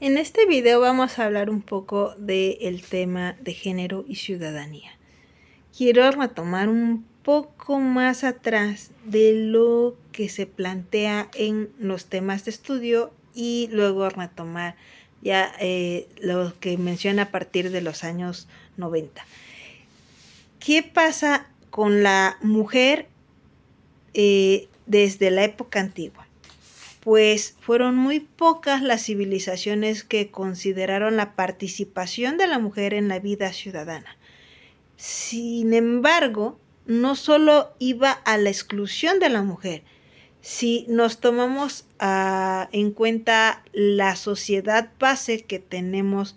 En este video vamos a hablar un poco del tema de género y ciudadanía. Quiero retomar un poco más atrás de lo que se plantea en los temas de estudio y luego retomar ya lo que menciona a partir de los años 90. ¿Qué pasa con la mujer desde la época antigua? Pues fueron muy pocas las civilizaciones que consideraron la participación de la mujer en la vida ciudadana. Sin embargo, no solo iba a la exclusión de la mujer. Si nos tomamos en cuenta la sociedad base que tenemos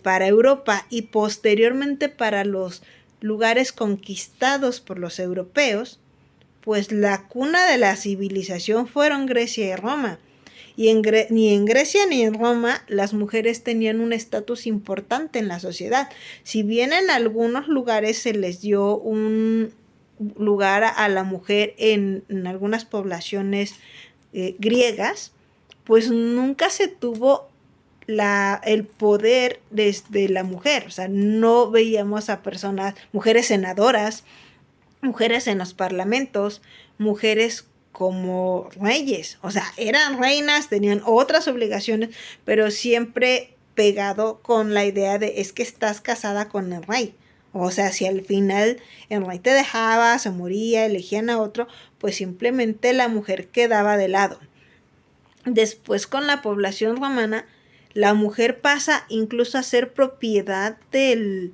para Europa y posteriormente para los lugares conquistados por los europeos, pues la cuna de la civilización fueron Grecia y Roma. Y ni en Grecia ni en Roma las mujeres tenían un estatus importante en la sociedad. Si bien en algunos lugares se les dio un lugar a la mujer en algunas poblaciones griegas, pues nunca se tuvo el poder desde la mujer. O sea, no veíamos a personas, mujeres senadoras, mujeres en los parlamentos, mujeres como reyes, o sea, eran reinas, tenían otras obligaciones, pero siempre pegado con la idea de es que estás casada con el rey. O sea, si al final el rey te dejaba, se moría, elegían a otro, pues simplemente la mujer quedaba de lado. Después con la población romana, la mujer pasa incluso a ser propiedad del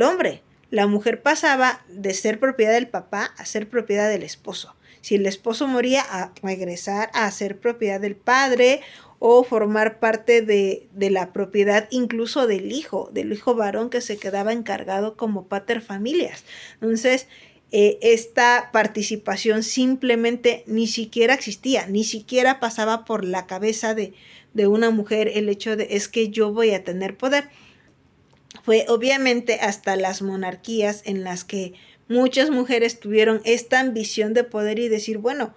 hombre. La mujer pasaba de ser propiedad del papá a ser propiedad del esposo. Si el esposo moría, a regresar a ser propiedad del padre o formar parte de la propiedad incluso del hijo varón que se quedaba encargado como pater familias. Entonces, esta participación simplemente ni siquiera existía, ni siquiera pasaba por la cabeza de una mujer el hecho de es que yo voy a tener poder. Fue obviamente hasta las monarquías en las que muchas mujeres tuvieron esta ambición de poder y decir, bueno,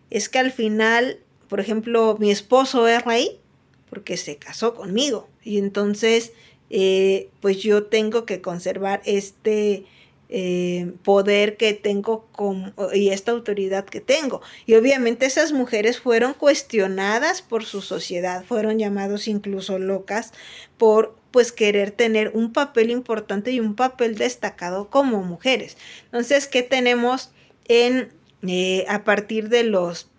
es que al final, por ejemplo, mi esposo es rey porque se casó conmigo y entonces pues yo tengo que conservar este poder que tengo y esta autoridad que tengo. Y obviamente esas mujeres fueron cuestionadas por su sociedad, fueron llamados incluso locas por pues querer tener un papel importante y un papel destacado como mujeres. Entonces, ¿qué tenemos a partir de los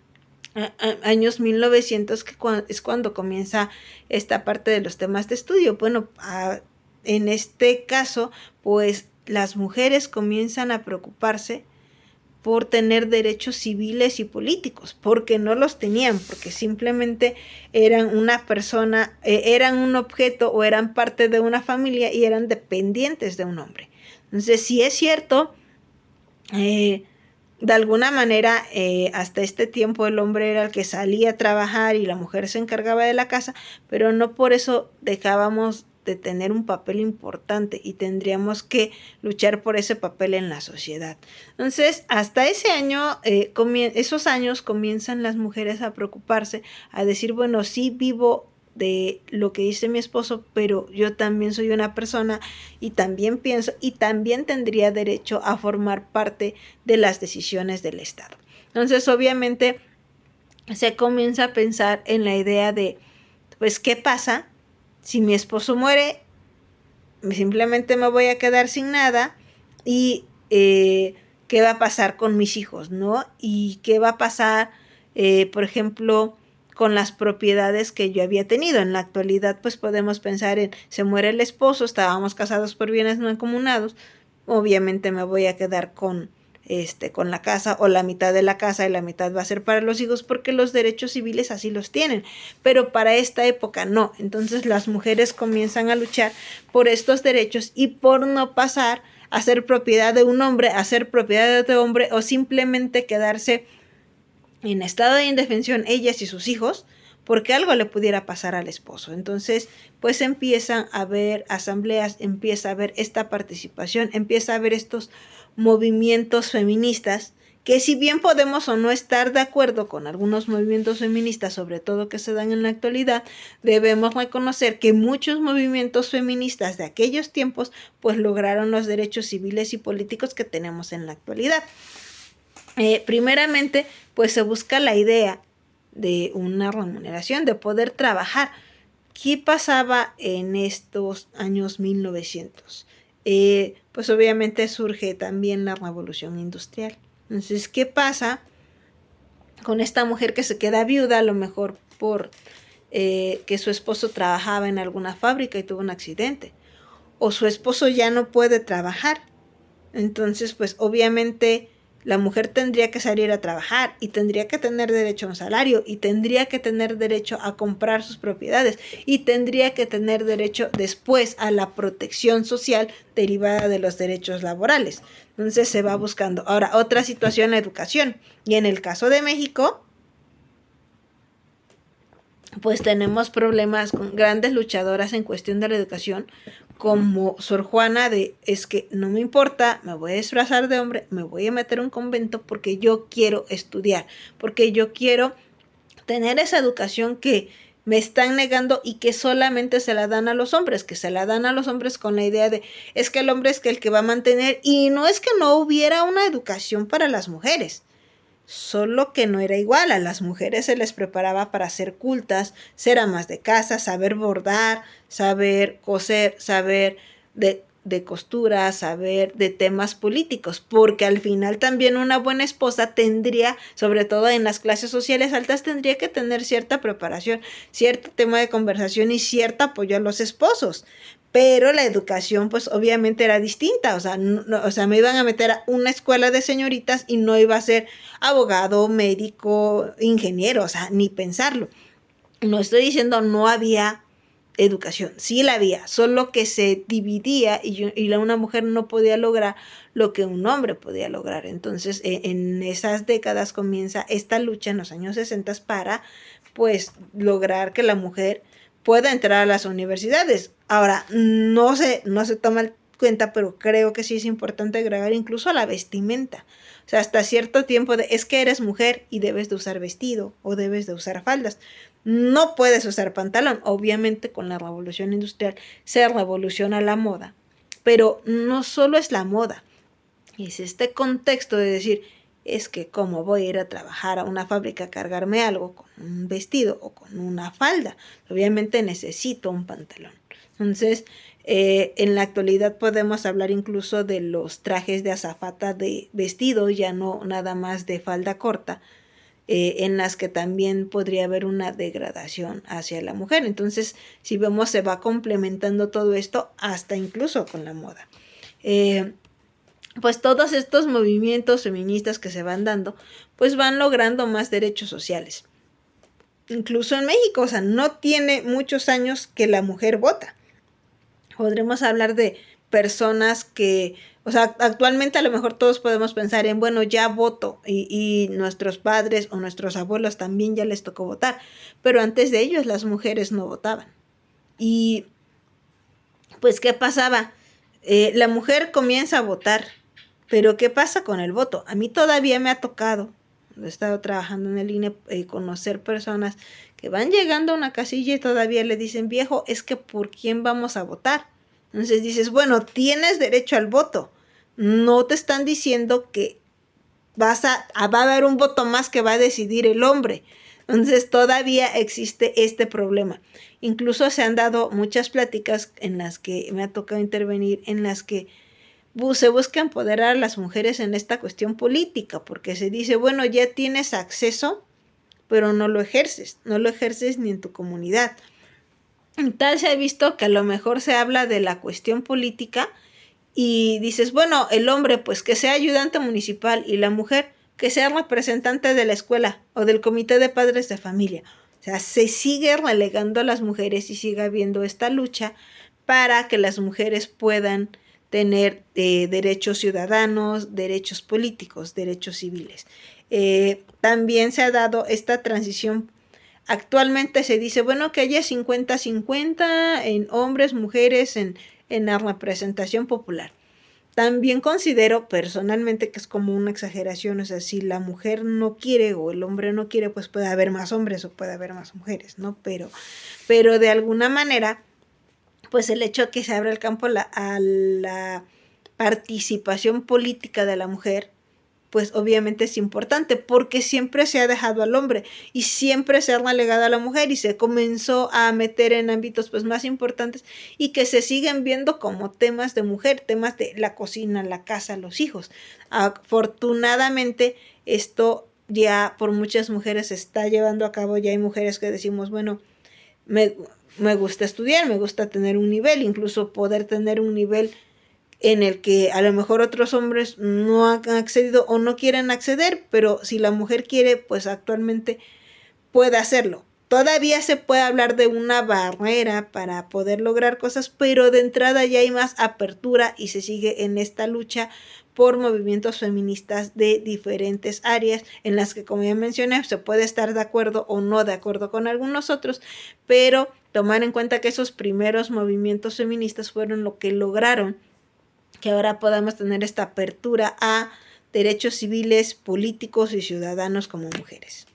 años 1900, que es cuando comienza esta parte de los temas de estudio? Bueno, en este caso, pues las mujeres comienzan a preocuparse por tener derechos civiles y políticos, porque no los tenían, porque simplemente eran una persona, eran un objeto o eran parte de una familia y eran dependientes de un hombre. Entonces, sí es cierto, de alguna manera, hasta este tiempo el hombre era el que salía a trabajar y la mujer se encargaba de la casa, pero no por eso dejábamos de tener un papel importante y tendríamos que luchar por ese papel en la sociedad. Entonces, hasta ese año, esos años comienzan las mujeres a preocuparse, a decir, bueno, sí vivo de lo que dice mi esposo, pero yo también soy una persona y también pienso y también tendría derecho a formar parte de las decisiones del Estado. Entonces, obviamente, se comienza a pensar en la idea de, pues, ¿qué pasa si mi esposo muere? Simplemente me voy a quedar sin nada y qué va a pasar con mis hijos, ¿no? Y qué va a pasar, por ejemplo, con las propiedades que yo había tenido. En la actualidad, pues podemos pensar en, se muere el esposo, estábamos casados por bienes no mancomunados, obviamente me voy a quedar con la casa o la mitad de la casa y la mitad va a ser para los hijos porque los derechos civiles así los tienen, pero para esta época no. Entonces las mujeres comienzan a luchar por estos derechos y por no pasar a ser propiedad de un hombre, a ser propiedad de otro hombre o simplemente quedarse en estado de indefensión ellas y sus hijos porque algo le pudiera pasar al esposo. Entonces, pues empiezan a haber asambleas, empieza a haber esta participación, empieza a haber estos movimientos feministas que si bien podemos o no estar de acuerdo con algunos movimientos feministas, sobre todo que se dan en la actualidad, debemos reconocer que muchos movimientos feministas de aquellos tiempos pues lograron los derechos civiles y políticos que tenemos en la actualidad. Primeramente, pues se busca la idea de una remuneración, de poder trabajar. ¿Qué pasaba en estos años 1900? Pues obviamente surge también la revolución industrial. Entonces, ¿qué pasa con esta mujer que se queda viuda, a lo mejor por que su esposo trabajaba en alguna fábrica y tuvo un accidente? O su esposo ya no puede trabajar. Entonces, pues obviamente la mujer tendría que salir a trabajar y tendría que tener derecho a un salario y tendría que tener derecho a comprar sus propiedades y tendría que tener derecho después a la protección social derivada de los derechos laborales. Entonces se va buscando. Ahora, otra situación, la educación. Y en el caso de México, pues tenemos problemas con grandes luchadoras en cuestión de la educación, como Sor Juana de, es que no me importa, me voy a disfrazar de hombre, me voy a meter a un convento porque yo quiero estudiar, porque yo quiero tener esa educación que me están negando y que solamente se la dan a los hombres, que se la dan a los hombres con la idea de, es que el hombre es el que va a mantener, y no es que no hubiera una educación para las mujeres, solo que no era igual. A las mujeres se les preparaba para ser cultas, ser amas de casa, saber bordar, saber coser, saber de costura, saber de temas políticos, porque al final también una buena esposa tendría, sobre todo en las clases sociales altas, tendría que tener cierta preparación, cierto tema de conversación y cierto apoyo a los esposos. Pero la educación pues obviamente era distinta, o sea, o sea, me iban a meter a una escuela de señoritas y no iba a ser abogado, médico, ingeniero, o sea, ni pensarlo. No estoy diciendo no había educación, sí la había, solo que se dividía y una mujer no podía lograr lo que un hombre podía lograr. Entonces, en esas décadas comienza esta lucha en los años 60 para, pues, lograr que la mujer pueda entrar a las universidades. Ahora, no se toma en cuenta, pero creo que sí es importante agregar incluso a la vestimenta. O sea, hasta cierto tiempo es que eres mujer y debes de usar vestido o debes de usar faldas. No puedes usar pantalón. Obviamente con la revolución industrial se revoluciona la moda. Pero no solo es la moda. Es este contexto de decir, es que como voy a ir a trabajar a una fábrica a cargarme algo con un vestido o con una falda, obviamente necesito un pantalón. Entonces, en la actualidad podemos hablar incluso de los trajes de azafata de vestido, ya no nada más de falda corta, en las que también podría haber una degradación hacia la mujer. Entonces, si vemos, se va complementando todo esto hasta incluso con la moda. Pues todos estos movimientos feministas que se van dando, pues van logrando más derechos sociales. Incluso en México, o sea, no tiene muchos años que la mujer vota. Podremos hablar de personas que, o sea, actualmente a lo mejor todos podemos pensar en, bueno, ya voto y nuestros padres o nuestros abuelos también ya les tocó votar, pero antes de ellos las mujeres no votaban. Y pues, ¿qué pasaba? La mujer comienza a votar, pero ¿qué pasa con el voto? A mí todavía me ha tocado, he estado trabajando en el INE, conocer personas que van llegando a una casilla y todavía le dicen, viejo, es que ¿por quién vamos a votar? Entonces dices, bueno, tienes derecho al voto. No te están diciendo que va a haber un voto más que va a decidir el hombre. Entonces todavía existe este problema. Incluso se han dado muchas pláticas en las que me ha tocado intervenir, en las que se busca empoderar a las mujeres en esta cuestión política, porque se dice, bueno, ya tienes acceso, pero no lo ejerces ni en tu comunidad. Tal se ha visto que a lo mejor se habla de la cuestión política y dices, bueno, el hombre pues que sea ayudante municipal y la mujer que sea representante de la escuela o del comité de padres de familia. O sea, se sigue relegando a las mujeres y sigue habiendo esta lucha para que las mujeres puedan tener derechos ciudadanos, derechos políticos, derechos civiles. También se ha dado esta transición. Actualmente se dice, bueno, que haya 50-50 en hombres, mujeres, en la representación popular. También considero personalmente que es como una exageración, o sea, si la mujer no quiere o el hombre no quiere, pues puede haber más hombres o puede haber más mujeres, ¿no? Pero de alguna manera, pues el hecho de que se abra el campo a la participación política de la mujer, pues obviamente es importante, porque siempre se ha dejado al hombre y siempre se ha relegado a la mujer y se comenzó a meter en ámbitos pues más importantes y que se siguen viendo como temas de mujer, temas de la cocina, la casa, los hijos. Afortunadamente esto ya por muchas mujeres se está llevando a cabo, ya hay mujeres que decimos, bueno, me, me gusta estudiar, me gusta tener un nivel, incluso poder tener un nivel en el que a lo mejor otros hombres no han accedido o no quieren acceder, pero si la mujer quiere, pues actualmente puede hacerlo. Todavía se puede hablar de una barrera para poder lograr cosas, pero de entrada ya hay más apertura y se sigue en esta lucha por movimientos feministas de diferentes áreas en las que, como ya mencioné, se puede estar de acuerdo o no de acuerdo con algunos otros, pero tomar en cuenta que esos primeros movimientos feministas fueron lo que lograron que ahora podamos tener esta apertura a derechos civiles, políticos y ciudadanos como mujeres.